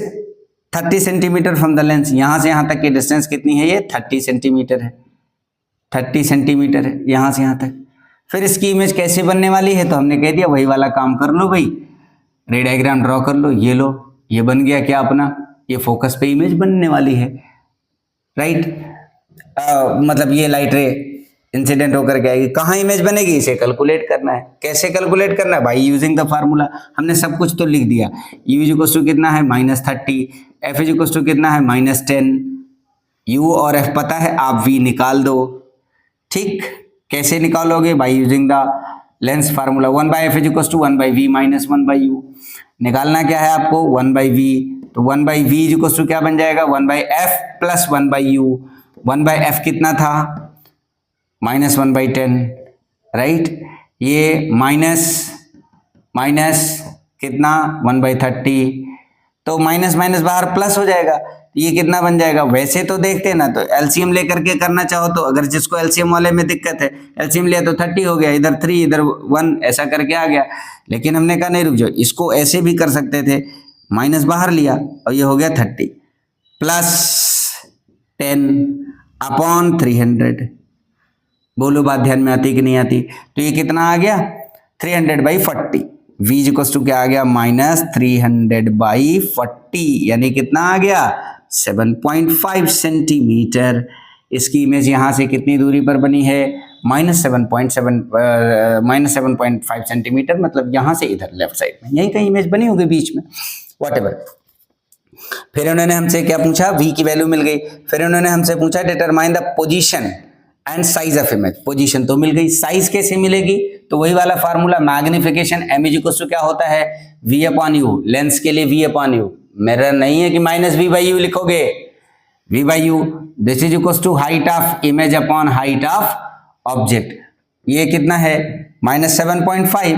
30 centimetre from the lens. यहां से यहां तक की डिस्टेंस कितनी है, ये 30 सेंटीमीटर है, 30 सेंटीमीटर है यहां से यहां तक। फिर इसकी इमेज कैसे बनने वाली है, तो हमने कह दिया वही वाला काम कर लो भाई, रे डायग्राम ड्रॉ कर लो, ये लो, ये बन गया क्या अपना, ये फोकस पे इमेज बनने वाली है, राइट। मतलब ये लाइट रे इंसिडेंट होकर के आएगी, कहाँ इमेज बनेगी, इसे कैलकुलेट करना है। कैसे कैलकुलेट करना है भाई, यूजिंग द फार्मूला। हमने सब कुछ तो लिख दिया, यू इज इक्वल टू कितना है -30, एफ इज इक्वल टू कितना है -10, यू और एफ पता है, आप वी निकाल दो, ठीक। कैसे निकालोगे, by using the lens formula, 1/f is equal to 1/v minus 1/u। निकालना क्या है आपको, 1/v, तो 1/v इज इक्वल टू क्या बन जाएगा, 1/f प्लस 1/u। 1/f कितना था, -1/10, राइट, ये माइनस कितना 1/30, तो माइनस माइनस बाहर प्लस हो जाएगा, ये कितना बन जाएगा। वैसे तो देखते हैं ना, तो एलसीएम लेकर के करना चाहो तो, अगर जिसको एलसीएम वाले में दिक्कत है, एलसीएम लिया तो 30 हो गया, इधर 3 इधर 1 ऐसा करके आ गया। लेकिन हमने कहा नहीं रुक जाओ, इसको ऐसे भी कर सकते थे, माइनस बाहर लिया और ये हो गया 30 प्लस 10 अपॉन 300। बोलो बात ध्यान में आती कि नहीं आती, तो ये कितना आ गया 300/40। v इक्वल टू क्या आ गया, -300/40, यानी कितना आ गया 7.5 सेंटीमीटर। इसकी इमेज यहाँ से कितनी दूरी पर बनी है, -7.5 सेंटीमीटर, मतलब यहाँ से इधर लेफ्ट साइड में यही कहीं इमेज बनी होगी बीच में, व्हाटएवर। फिर उन्होंने हमसे क्या पूछा, v की वैल्यू मिल गई। फिर उन्होंने हमसे पूछा determine the position and size of image. Position तो मिल गई, साइज कैसे मिलेगी, तो वही वाला formula, magnification m is equal to क्या होता है, v/u, लेंस के लिए v/u। मिरर नहीं है कि -v/u लिखोगे, v/u, this is equal to height of image upon height of object. ये कितना है -7.5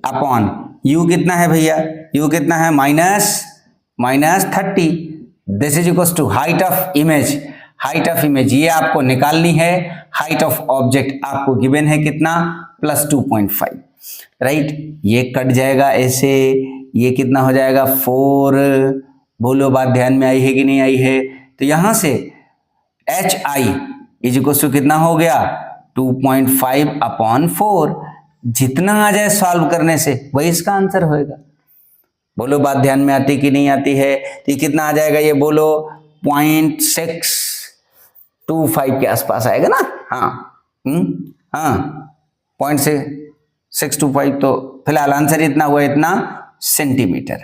अपॉन u कितना है भैया, u कितना है -30, this is equal to height of image, height of image ये आपको निकालनी है, हाइट ऑफ ऑब्जेक्ट आपको गिवन है कितना +2.5, राइट। ये कट जाएगा ऐसे, ये कितना हो जाएगा 4। बोलो बात ध्यान में आई है कि नहीं आई है, तो यहां से HI इज इक्वल टू कितना हो गया 2.5/4। जितना आ जाए सॉल्व करने से वही इसका आंसर होएगा। बोलो बात ध्यान में आती कि नहीं आती है, तो कितना आ जाएगा, ये बोलो 0.625 के आसपास आएगा ना, हाँ हाँ 0.625, तो फिलहाल आंसर इतना हुआ, इतना सेंटीमीटर,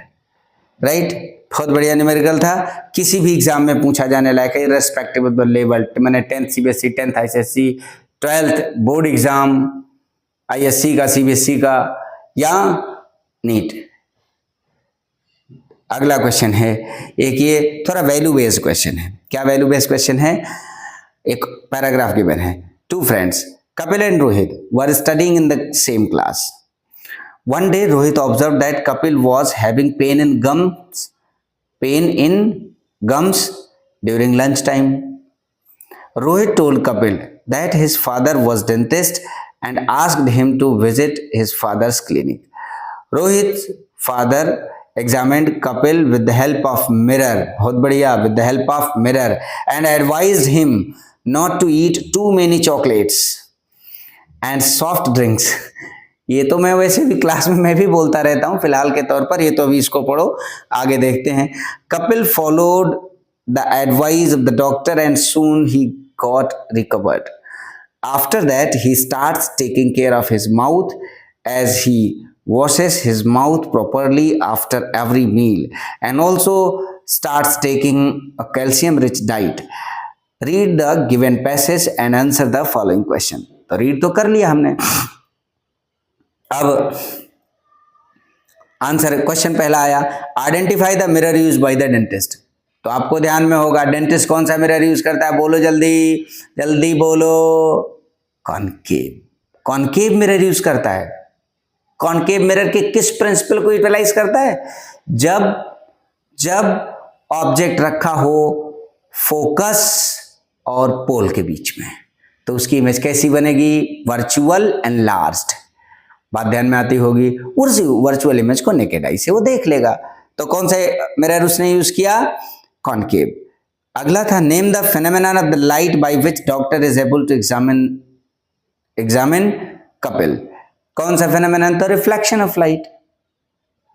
राइट। बहुत बढ़िया न्यूमेरिकल था, किसी भी एग्जाम में पूछा जाने लायक है, इररिस्पेक्टिव ऑफ द लेवल। मैंने 10th CBSE, 10th ICSE, 12th board exam, ISC का, CBSE का या नीट। अगला क्वेश्चन है एक, ये थोड़ा वैल्यू बेस्ड क्वेश्चन है। क्या वैल्यू बेस्ड क्वेश्चन है, एक पैराग्राफ गिवन है, 2 friends Kapil and Rohit were studying in the same class. One day Rohit observed that Kapil was having pain in gums during lunchtime. Rohit told Kapil that his father was dentist and asked him to visit his father's clinic. Rohit's father examined Kapil with the help of mirror, बहुत बढ़िया, with the help of mirror, and advised him not to eat too many chocolates and soft drinks. ये तो मैं वैसे भी class में मैं भी बोलता रहता हूँ फिलहाल के तौर पर, ये तो अभी इसको पढ़ो, आगे देखते हैं। Kapil followed the advice of the doctor and soon he got recovered. After that he starts taking care of his mouth as he washes his mouth properly after every meal and also starts taking a calcium rich diet. Read the given passage and answer the following question. तो read तो कर लिया हमने, अब answer question पहला आया, identify the mirror use by the dentist. तो आपको ध्यान में होगा डेंटिस्ट कौन सा मिरर यूज करता है, बोलो जल्दी जल्दी बोलो, कॉनकेव। कॉनकेव मिरर यूज करता है। कॉनकेव मिरर के किस प्रिंसिपल को यूटिलाइज करता है, जब जब ऑब्जेक्ट रखा हो फोकस और पोल के बीच में, तो उसकी इमेज कैसी बनेगी, वर्चुअल एंड लार्ज्ड। बात ध्यान में आती होगी। उस वर्चुअल इमेज को नेकेड आई से वो देख लेगा। तो कौन से मिरर उसने यूज किया, कॉनकेव। अगला था, name the phenomenon of the light by which doctor is able to examine Kapil. कौन सा फेनोमेनन, तो रिफ्लेक्शन ऑफ लाइट।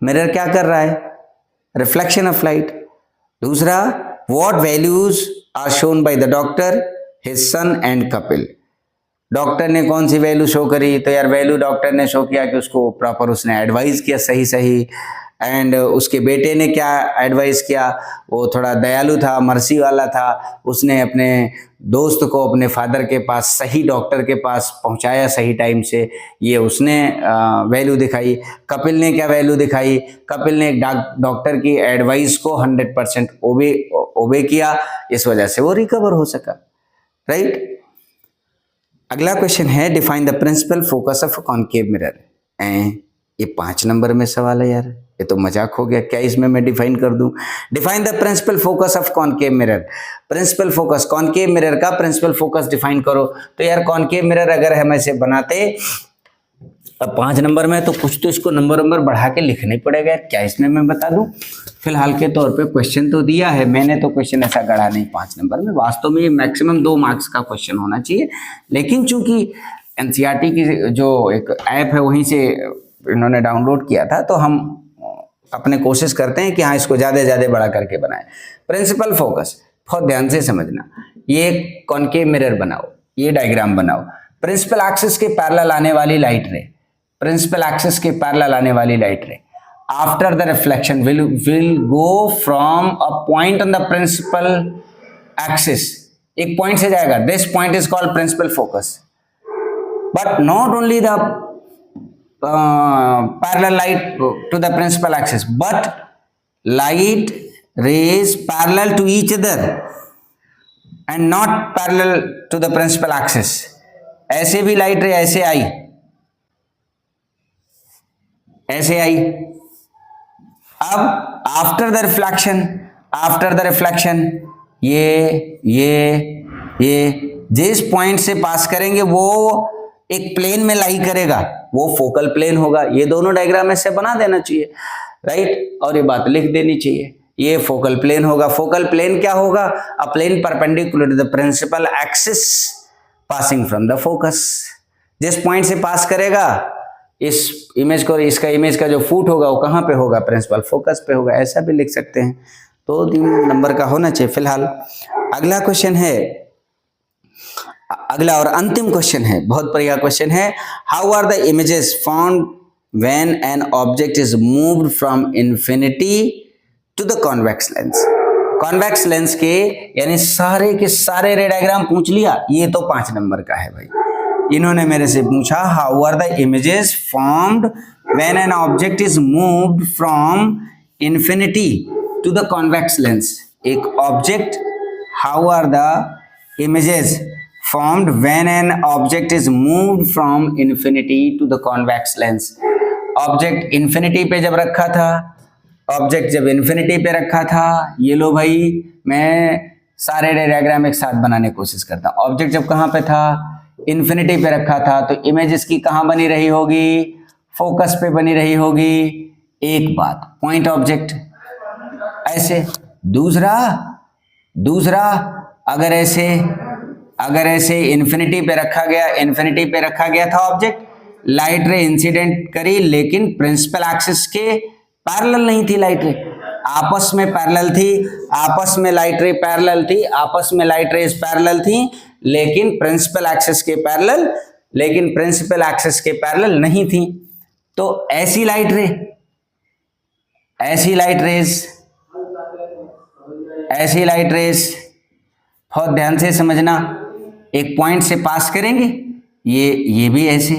मिरर क्या कर रहा है, रिफ्लेक्शन ऑफ लाइट। दूसरा, what values are shown by the doctor, his son and Kapil. Doctor ने कौन सी वैल्यू शो करी, तो यार वैल्यू डॉक्टर ने शो किया कि उसको प्रॉपर उसने एडवाइस किया सही सही। एंड उसके बेटे ने क्या एडवाइस किया, वो थोड़ा दयालु था, मर्सी वाला था, उसने अपने दोस्त को अपने फादर के पास सही डॉक्टर के पास पहुंचाया सही टाइम से, ये उसने वैल्यू दिखाई। कपिल ने क्या वैल्यू दिखाई, कपिल ने एक डॉक्टर की एडवाइस को 100% ओबे किया, इस वजह से वो रिकवर हो सका, राइट। अगला क्वेश्चन है, define the principal focus of concave mirror. ये 5 नंबर में सवाल है यार, ये तो मजाक हो गया, क्या इसमें मैं डिफाइन कर दूं। Define the principal focus of concave mirror. Principal focus, concave mirror का प्रिंसिपल फोकस डिफाइन करो। तो यार कॉनकेव मिरर अगर हम ऐसे बनाते, अब 5 नंबर में, तो कुछ तो इसको नंबर बढ़ा के लिखना ही पड़ेगा, क्या इसमें मैं बता दूं। फिलहाल के तौर पे क्वेश्चन तो दिया है मैंने, तो क्वेश्चन ऐसा गढ़ा नहीं 5 नंबर में। वास्तव में ये मैक्सिमम 2 मार्क्स का क्वेश्चन होना चाहिए, लेकिन चूंकि एनसीईआरटी की जो एक ऐप है वहीं से इन्होंने डाउनलोड किया था, तो हम अपने कोशिश करते हैं कि हाँ इसको ज़्यादा बड़ा करके बनाए। प्रिंसिपल फोकस बहुत ध्यान से समझना। ये एक कॉनकेव मिरर बनाओ, ये डायग्राम बनाओ। प्रिंसिपल एक्सिस के पैरेलल आने वाली लाइट रे, प्रिंसिपल एक्सिस के पैरेलल आने वाली लाइट रे after the reflection will go from a point on the principal axis, एक पॉइंट से जाएगा, this point is called principal focus, but not only the parallel light to the principal axis, but light rays parallel to each other and not parallel to the principal axis। ऐसे भी light रे ऐसे आई, ऐसे आई। अब after the reflection ये जिस point से पास करेंगे वो एक प्लेन में लाई करेगा, वो फोकल प्लेन होगा। ये दोनों डायग्राम ऐसे बना देना चाहिए, राइट, और ये बात लिख देनी चाहिए, ये फोकल प्लेन होगा। फोकल प्लेन क्या होगा, a plane perpendicular to the principal axis passing from the focus. जिस पॉइंट से पास करेगा इस इमेज को, इसका इमेज का जो फुट होगा वो कहाँ पे होगा, प्रिंसिपल फोकस पे होगा, ऐसा भी लिख सकते हैं। तो 3 नंबर का होना चाहिए फिलहाल। अगला क्वेश्चन है, अगला और अंतिम क्वेश्चन है, बहुत बढ़िया क्वेश्चन है। How are the images found when an object is moved from infinity to the convex lens. Convex lens के यानी सारे के सारे रे डायग्राम पूछ लिया, ये तो 5 नंबर का है भाई। इन्होंने मेरे से पूछा, how are the images formed when an object is moved from infinity to the convex lens. एक object, how are the images formed when an object is moved from infinity to the convex lens। Object infinity पे जब रखा था, object जब infinity पे रखा था, ये लो भाई मैं सारे डायग्राम एक साथ बनाने की कोशिश करता हूँ। ऑब्जेक्ट जब कहाँ पे था, इन्फिनिटी पे रखा था, तो इमेज इसकी कहाँ बनी रही होगी, फोकस पे बनी रही होगी। एक बात, पॉइंट ऑब्जेक्ट ऐसे। दूसरा अगर ऐसे इन्फिनिटी पे रखा गया था ऑब्जेक्ट, लाइट रे इंसिडेंट करी, लेकिन प्रिंसिपल एक्सिस के पैरेलल नहीं थी लाइट रे, आपस में पैरेलल थी, आपस में लाइट रे पैरेलल थी, आपस में लाइट रेज पैरेलल थी, लेकिन प्रिंसिपल एक्सिस के पैरेलल नहीं थी। तो ऐसी लाइट रेज बहुत ध्यान से समझना, एक पॉइंट से पास करेंगे, ये भी ऐसे,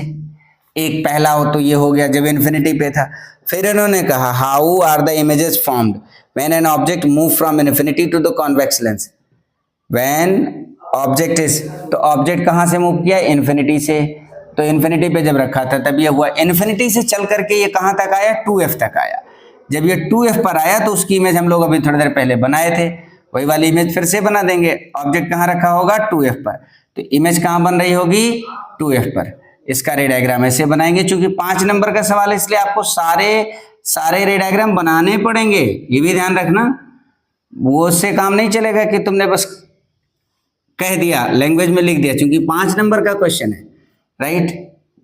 एक पहला हो तो ये हो गया जब इन्फिनिटी पे था, फिर इन्होंने कहा how are the images formed when an object move from infinity to the convex lens. When object is, तो ऑब्जेक्ट कहाँ से मूव किया, इन्फिनिटी से, तो इन्फिनिटी पे जब रखा था तब ये हुआ, इन्फिनिटी से चल करके ये कहाँ तक आया, 2f तक आया। जब ये 2f पर आया तो उसकी इमेज हम लोग अभी थोड़ी देर पहले बनाए थे, वही वाली इमेज फिर से बना देंगे। ऑब्जेक्ट कहाँ रखा होगा, 2f पर, तो इमेज कहाँ बन रही होगी, 2f पर। इसका रे डायग्राम ऐसे बनाएंगे, चूंकि 5 नंबर का सवाल है इसलिए आपको सारे रे डायग्राम बनाने पड़ेंगे, ये भी ध्यान रखना। वो उससे काम नहीं चलेगा कि तुमने बस कह दिया, लैंग्वेज में लिख दिया, क्योंकि 5 नंबर का क्वेश्चन है, राइट।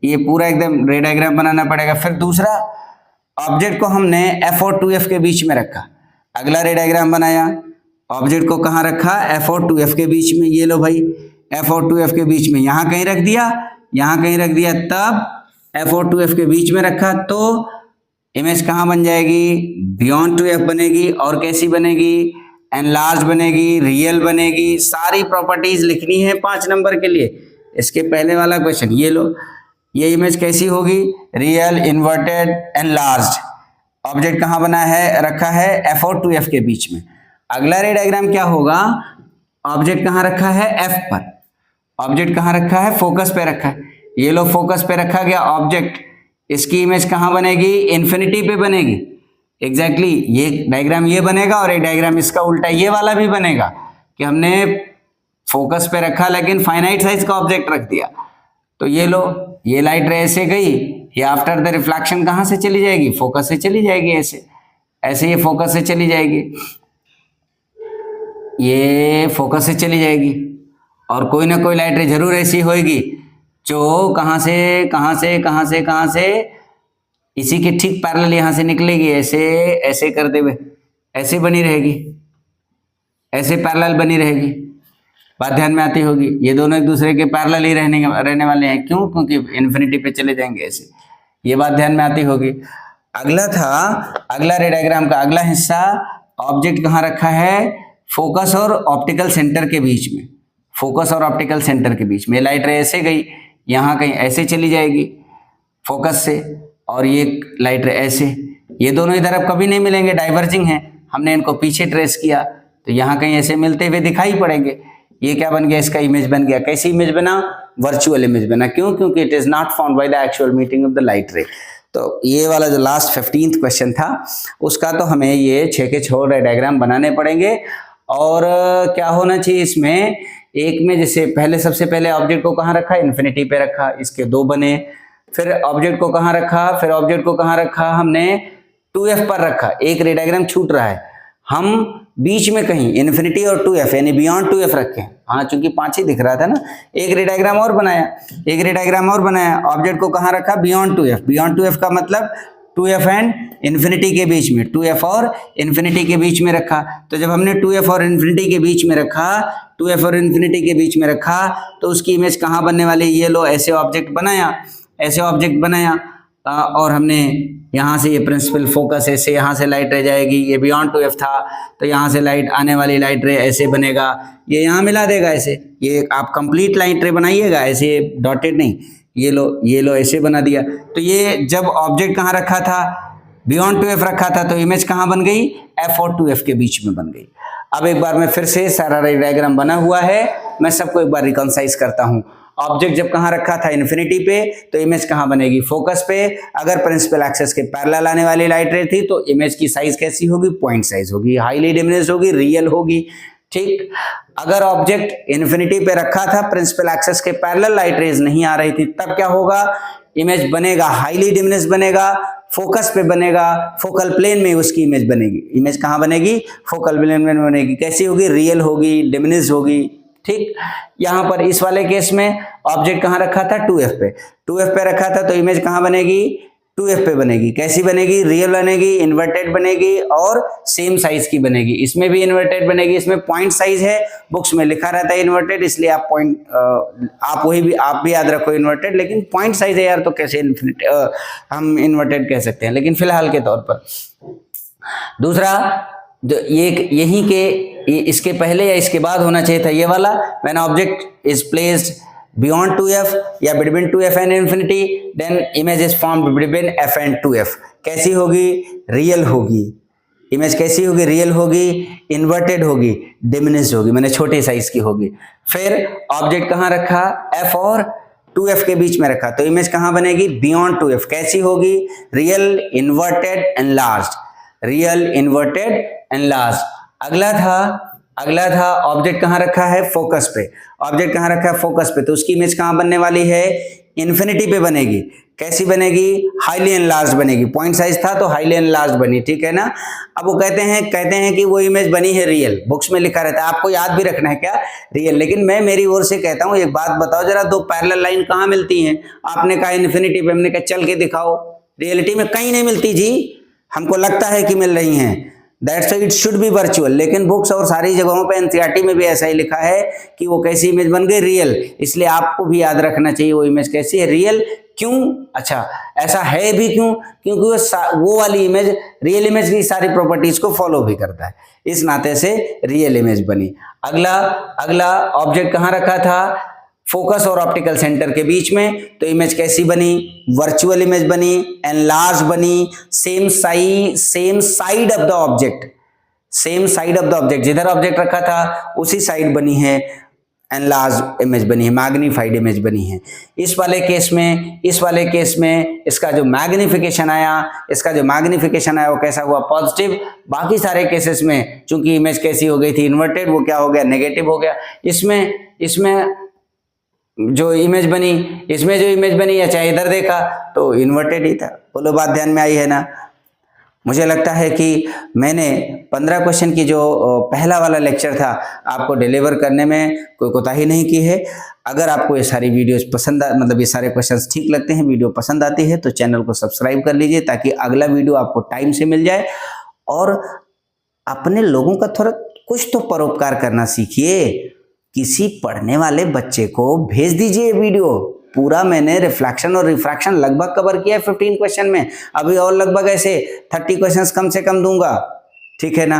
ये पूरा एकदम रे डायग्राम बनाना पड़ेगा। फिर दूसरा, ऑब्जेक्ट को हमने f और 2f के बीच में रखा, अगला रे डायग्राम बनाया, ऑब्जेक्ट को कहाँ रखा, f और 2f के बीच में। ये लो भाई, f और 2f के बीच में, यहाँ कहीं रख दिया, यहाँ कहीं रख दिया, तब f और 2f के बीच में रखा तो इमेज कहाँ बन जाएगी, बियॉन्ड 2f बनेगी। और कैसी बनेगी, एनलार्ज बनेगी, रियल बनेगी। सारी प्रॉपर्टीज लिखनी है 5 नंबर के लिए। इसके पहले वाला क्वेश्चन, ये लो, ये इमेज कैसी होगी, रियल, इन्वर्टेड, एनलार्ज्ड। ऑब्जेक्ट कहाँ बना है, रखा है f और 2f के बीच में। अगला रे डायग्राम क्या होगा, ऑब्जेक्ट कहाँ रखा है, f पर, ऑब्जेक्ट कहाँ रखा है, फोकस पे रखा है। ये लो, फोकस पे रखा गया ऑब्जेक्ट, इसकी इमेज कहाँ बनेगी, इन्फिनिटी पे बनेगी। एग्जैक्टली ये डायग्राम ये बनेगा और एक डायग्राम इसका उल्टा ये वाला भी बनेगा कि हमने फोकस पे रखा लेकिन फाइनाइट साइज का ऑब्जेक्ट रख दिया। तो ये लो, ये लाइट रे ऐसे गई, ये आफ्टर द रिफ्लेक्शन कहाँ से चली जाएगी, फोकस से चली जाएगी, ऐसे ऐसे ये फोकस से चली जाएगी, ये फोकस से चली जाएगी। और कोई ना कोई लाइट रे जरूर ऐसी होएगी जो कहाँ से इसी के ठीक पैरेलल यहाँ से निकलेगी, ऐसे ऐसे करते हुए ऐसे बनी रहेगी, ऐसे पैरेलल बनी रहेगी। बात ध्यान में आती होगी, ये दोनों एक दूसरे के पैरेलल ही रहने वाले हैं। क्यों, क्योंकि इन्फिनिटी पे चले जाएंगे ऐसे। ये बात ध्यान में आती होगी। अगला था, अगला रे डायग्राम का अगला हिस्सा, ऑब्जेक्ट कहाँ रखा है, फोकस और ऑप्टिकल सेंटर के बीच में, फोकस और ऑप्टिकल सेंटर के बीच में। लाइट रे ऐसे गई, यहाँ कहीं ऐसे चली जाएगी फोकस से, और ये लाइट रे ऐसे, ये दोनों इधर अब कभी नहीं मिलेंगे, डाइवर्जिंग है। हमने इनको पीछे ट्रेस किया तो यहाँ कहीं ऐसे मिलते हुए दिखाई पड़ेंगे। ये क्या बन गया, इसका इमेज बन गया। कैसी इमेज बना, वर्चुअल इमेज बना। क्यों, क्योंकि it is not found by the actual meeting of the light रे। तो ये वाला जो लास्ट 15th क्वेश्चन था उसका तो हमें ये 6 के 6 डायग्राम बनाने पड़ेंगे। और क्या होना चाहिए इसमें, एक में जैसे पहले, सबसे पहले ऑब्जेक्ट को कहाँ रखा, इन्फिनिटी पे रखा, इसके 2 बने। फिर ऑब्जेक्ट को कहाँ रखा, फिर ऑब्जेक्ट को कहाँ रखा, हमने 2f पर रखा। एक रे डायग्राम छूट रहा है, हम बीच में कहीं इन्फिनिटी और 2f यानी बियॉन्ड 2f रखे। हाँ, चूंकि 5 ही दिख रहा था ना। एक रे डायग्राम और बनाया, एक रे डायग्राम और बनाया, ऑब्जेक्ट को कहाँ रखा, बियॉन्ड 2f। बियॉन्ड 2f का मतलब 2f एंड इन्फिनिटी के बीच में, 2f और इन्फिनिटी के बीच में रखा। तो जब हमने 2f और इन्फिनिटी के बीच में रखा, 2f और इन्फिनिटी के बीच में रखा, तो उसकी इमेज कहाँ बनने वाली, ये लो, ऐसे ऑब्जेक्ट बनाया, ऐसे ऑब्जेक्ट बनाया। और हमने यहाँ से ये प्रिंसिपल फोकस ऐसे, यहाँ से लाइट रे जाएगी, ये बियॉन्ड 2f था तो यहाँ से लाइट आने वाली लाइट रे ऐसे बनेगा, ये यहाँ मिला देगा ऐसे। ये आप कंप्लीट लाइट रे बनाइएगा, ऐसे डॉटेड नहीं। ये लो ऐसे बना दिया। तो ये जब ऑब्जेक्ट कहाँ रखा था, बियॉन्ड 2f रखा था, तो इमेज कहाँ बन गई, f और 2f के बीच में बन गई। अब एक बार मैं फिर से सारा डायग्राम बना हुआ है, मैं सबको एक बार रिकॉन्साइज करता हूँ। ऑब्जेक्ट जब कहाँ रखा था, इन्फिनिटी पे, तो इमेज कहाँ बनेगी, फोकस पे। अगर प्रिंसिपल एक्सिस के पैरेलल आने वाली लाइट रे थी तो इमेज की साइज कैसी होगी, पॉइंट साइज होगी, हाईली डिमिनिश्ड होगी, रियल होगी। ठीक, अगर ऑब्जेक्ट इन्फिनिटी पे रखा था, प्रिंसिपल एक्सिस के पैरेलल लाइट रेज नहीं आ रही थी, तब क्या होगा, इमेज बनेगा हाईली डिमिनिश्ड बनेगा, फोकस पे बनेगा, फोकल प्लेन में उसकी इमेज बनेगी। इमेज कहाँ बनेगी, फोकल प्लेन में बनेगी। कैसी होगी, रियल होगी, डिमिनिश्ड होगी। ठीक, यहाँ पर इस वाले केस में ऑब्जेक्ट कहाँ रखा था, 2f पे, 2f पे रखा था, तो इमेज कहाँ बनेगी, 2f पे बनेगी। कैसी बनेगी, रियल बनेगी, इन्वर्टेड बनेगी और सेम साइज की बनेगी। इसमें भी इन्वर्टेड बनेगी, इसमें पॉइंट साइज है, बुक्स में लिखा रहता है इन्वर्टेड, इसलिए आप पॉइंट आप भी याद रखो इन्वर्टेड, लेकिन पॉइंट साइज है यार, तो कैसे हम इन्वर्टेड कह सकते हैं, लेकिन फिलहाल के तौर पर। दूसरा, जो यहीं के इसके पहले या इसके बाद होना चाहिए था ये वाला, when object is placed beyond 2f या between 2f and infinity, then image is formed between f and 2f. कैसी होगी? रियल होगी. इमेज कैसी होगी? रियल होगी, इन्वर्टेड होगी, डिमिनिश्ड होगी, मैंने छोटे साइज की होगी. फिर ऑब्जेक्ट कहाँ रखा? f और 2f के बीच में रखा, तो इमेज कहाँ बनेगी? Beyond 2f. कैसी होगी? Real, inverted, enlarged. Real, inverted, enlarged. अगला था ऑब्जेक्ट कहाँ रखा है? फोकस पे. ऑब्जेक्ट कहाँ रखा है? फोकस पे. तो उसकी इमेज कहाँ बनने वाली है? इन्फिनिटी पे बनेगी. कैसी बनेगी? हाईली एनलार्ज बनेगी. पॉइंट साइज था तो हाईली एनलार्ज बनी, ठीक है ना. अब वो कहते हैं कि वो इमेज बनी है रियल. बुक्स में लिखा रहता है, आपको याद भी रखना है क्या? रियल. लेकिन मैं मेरी ओर से कहता हूँ, एक बात बताओ जरा, दो पैरेलल लाइन कहाँ मिलती हैं? आपने कहा इन्फिनिटी पे, हमने कहा चल के दिखाओ. रियलिटी में कहीं नहीं मिलती जी, हमको लगता है कि मिल रही हैं. That's it should be virtual. लेकिन बुक्स और सारी जगहों पे एनसीईआरटी में भी ऐसा ही लिखा है कि वो कैसी इमेज बन गई? रियल. इसलिए आपको भी याद रखना चाहिए वो इमेज कैसी है? रियल. क्यों? अच्छा, ऐसा है भी क्यों? क्योंकि वो वाली इमेज रियल इमेज की सारी प्रॉपर्टीज को फॉलो भी करता है, इस नाते से रियल इमेज बनी. अगला ऑब्जेक्ट कहाँ रखा था? फोकस और ऑप्टिकल सेंटर के बीच में. तो इमेज कैसी बनी? वर्चुअल इमेज बनी, एनलार्ज बनी, same side of the object. Same side of the object, जिधर ऑब्जेक्ट रखा था उसी साइड बनी है, एनलार्ज इमेज बनी है, मैग्नीफाइड इमेज बनी है. इस वाले केस में इसका जो मैग्निफिकेशन आया वो कैसा हुआ? पॉजिटिव. बाकी सारे केसेस में चूंकि इमेज कैसी हो गई थी? इन्वर्टेड. वो क्या हो गया? नेगेटिव हो गया. इसमें जो इमेज बनी या चाहे इधर देखा तो इन्वर्टेड ही था. बोलो, बात ध्यान में आई है ना? मुझे लगता है कि मैंने 15 क्वेश्चन की जो पहला वाला लेक्चर था आपको डिलीवर करने में कोई कोताही नहीं की है. अगर आपको ये सारी वीडियोस ये सारे क्वेश्चंस ठीक लगते हैं, वीडियो पसंद आती है, तो चैनल को सब्सक्राइब कर लीजिए ताकि अगला वीडियो आपको टाइम से मिल जाए. और अपने लोगों का थोड़ा कुछ तो परोपकार करना सीखिए. किसी पढ़ने वाले बच्चे को भेज दीजिए वीडियो. पूरा मैंने रिफ्लेक्शन और रिफ्रैक्शन लगभग कवर किया है 15 क्वेश्चन में. अभी और लगभग ऐसे 30 क्वेश्चंस कम से कम दूंगा, ठीक है ना.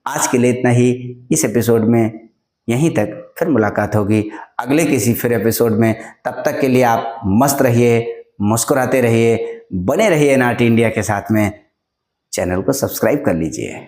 आज के लिए इतना ही इस एपिसोड में. यहीं तक, फिर मुलाकात होगी अगले किसी फिर एपिसोड में. तब तक के लिए आप मस्त रहिए, मुस्कुराते रहिए, बने रहिए नाटी इंडिया के साथ में. चैनल को सब्सक्राइब कर लीजिए.